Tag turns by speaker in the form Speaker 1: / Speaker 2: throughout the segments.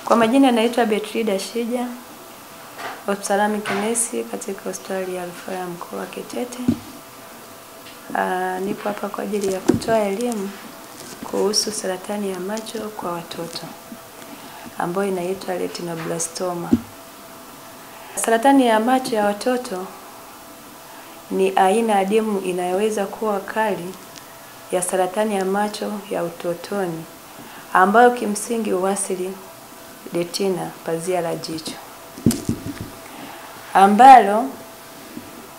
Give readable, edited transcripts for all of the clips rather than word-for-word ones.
Speaker 1: Kwa majina naitwa Betrida Shija, ophthalmic nurse katika hospitali ya Rufaa ya Mkoa wa Kitete. Nipo hapa kwa ajili ya kutoa elimu kuhusu saratani ya macho kwa watoto ambayo inaitwa retinoblastoma. Saratani ya macho ya watoto ni aina adimu inayoweza kuwa kali ya saratani ya macho ya utotoni ambayo kimsingi huathiri retina, pazia la jicho, ambalo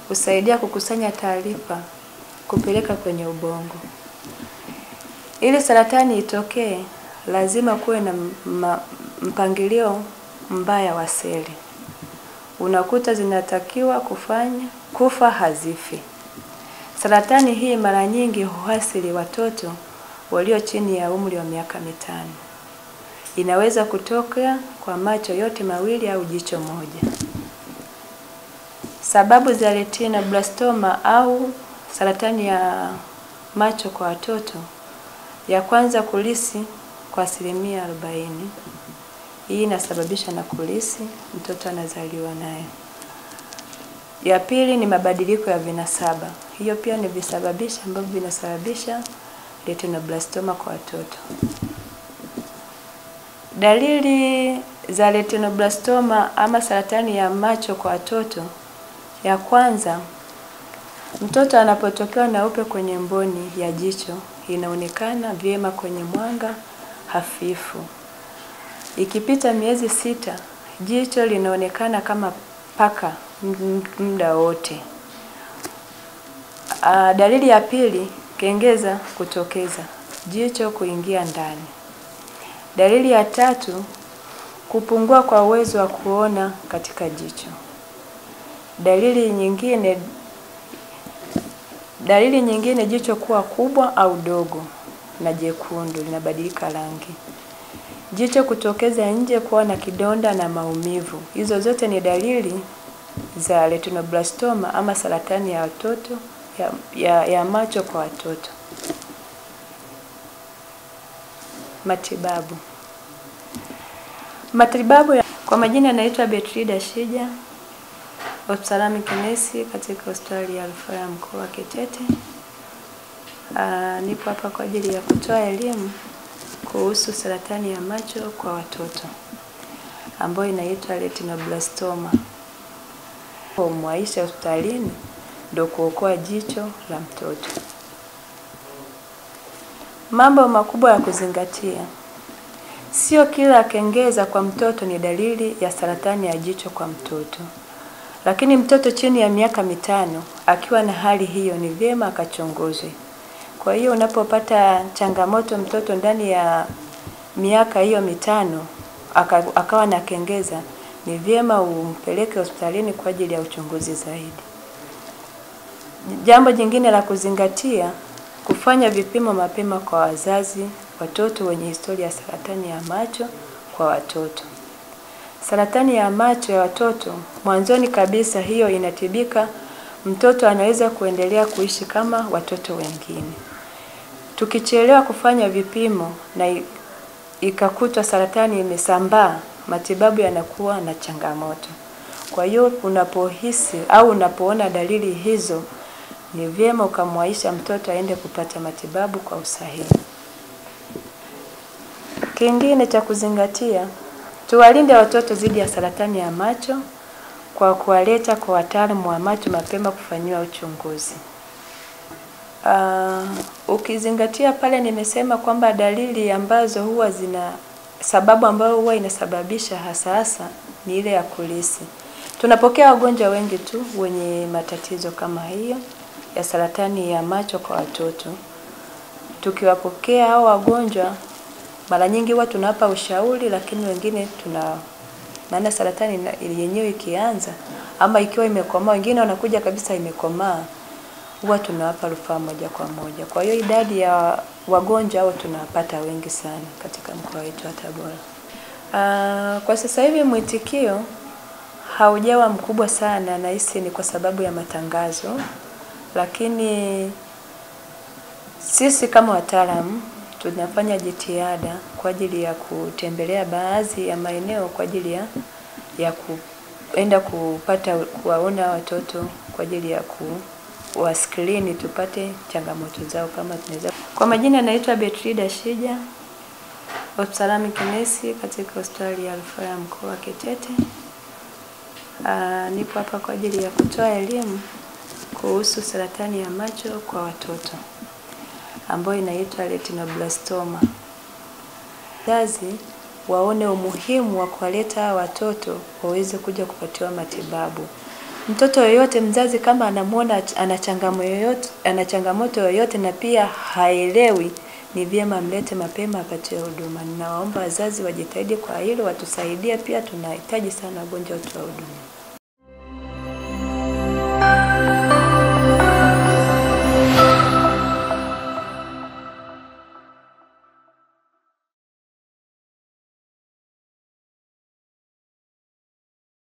Speaker 1: husaidia kukusanya taarifa kupeleka kwenye ubongo. Ili saratani itokee, lazima kuwe na mpangilio mbaya wa seli. Unakuta zinatakiwa kufa hazifi. Saratani hii mara nyingi huathiri watoto walio chini ya umri wa miaka 5. Inaweza kutokea kwa macho yote mawili au jicho moja. Sababu za retinoblastoma au saratani ya macho kwa watoto: ya kwanza, kulisi kwa 40%. Hii inasababisha na kulisi, mtoto anazaliwa nayo. Ya pili ni mabadiliko ya vinasaba. Hiyo pia ni visababishi ambavyo vinasababisha retinoblastoma kwa watoto. Dalili za retinoblastoma ama saratani ya macho kwa watoto: ya kwanza, mtoto anapotokewa na upe kwenye mboni ya jicho inaonekana vyema kwenye mwanga hafifu. Ikipita miezi 6, jicho linaonekana kama paka muda wote. Dalili ya pili, kengeza kutokeza, jicho kuingia ndani. Dalili ya tatu, kupungua kwa uwezo wa kuona katika jicho. Dalili nyingine, jicho kuwa kubwa au dogo na jekundu, linabadilika rangi. Jicho kutokeza nje, kuwa na kidonda na maumivu. Hizo zote ni dalili za retinoblastoma ama saratani ya watoto ya macho kwa watoto. Matibabu. Kwa majina naitwa Betrida Shija, ophthalmic nurse katika hospitali ya Rufaa ya Mkoa wa Kitete. Nipo hapa kwa ajili ya kutoa elimu kuhusu saratani ya macho kwa watoto ambayo inaitwa retinoblastoma. Kumwaisha hospitalini ndio kuokoa jicho la mtoto. Mambo makubwa ya kuzingatia: sio kila kengeza kwa mtoto ni dalili ya saratani ya jicho kwa mtoto. Lakini mtoto chini ya miaka 5 akiwa na hali hiyo ni vyema akachunguzwe. Kwa hiyo unapopata changamoto mtoto ndani ya miaka hiyo 5 akawa na kengeza, ni vyema umpeleke hospitalini kwa ajili ya uchunguzi zaidi. Jambo jingine la kuzingatia: kufanya vipimo mapema kwa wazazi watoto wenye historia ya saratani ya macho kwa watoto. Saratani ya macho ya watoto mwanzoni kabisa hiyo inatibika, mtoto anaweza kuendelea kuishi kama watoto wengine. Tukichelewa kufanya vipimo na ikakutwa saratani imesambaa, matibabu yanakuwa na changamoto. Kwa hiyo unapohisi au unapoona dalili hizo, ni vyema ukamwaisha mtoto aende kupata matibabu kwa usahihi. Kingine cha kuzingatia: tuwalinde watoto dhidi ya saratani ya macho kwa kuwaleta kwa wataalamu wa macho mapema kufanyiwa uchunguzi. Ukizingatia pale nimesema kwamba dalili ambazo huwa zina sababu ambayo huwa inasababisha hasa ni ile ya kulisi. Tunapokea wagonjwa wengi tu wenye matatizo kama hiyo ya saratani ya macho kwa watoto. Tukiwapokea hao wagonjwa, mara nyingi huwa tunawapa ushauri, lakini wengine maana saratani yenyewe ikianza ama ikiwa imekomaa, wengine wanakuja kabisa imekomaa, huwa tunawapa rufaa moja kwa moja. Kwa hiyo idadi ya wagonjwa hao tunapata wengi sana katika mkoa wetu wa Tabora. Kwa sasa hivi mwitikio haujawa mkubwa sana, na hisi ni kwa sababu ya matangazo, lakini sisi kama wataalamu tunafanya jitihada kwa ajili ya kutembelea baadhi ya maeneo kwa ajili ya kuenda kuwaona watoto kwa ajili ya kuwaskrini tupate changamoto zao kama tunaweza. Kwa majina naitwa Betrida Shija, ophthalmic nurse katika hospitali ya Rufaa ya Mkoa wa Kitete. Nipo hapa kwa ajili ya kutoa elimu kuhusu saratani ya macho kwa watoto ambayo inaitwa retinoblastoma. Wazazi waone umuhimu wa kuwaleta watoto waweze kuja kupatiwa matibabu. Mtoto yoyote, mzazi kama anamuona ana changamoto yoyote na pia haelewi, ni vyema mlete mapema apatiwe huduma. Ninawaomba wazazi wajitahidi kwa hilo, watusaidie pia, tunahitaji sana wagonjwa wetu wa huduma.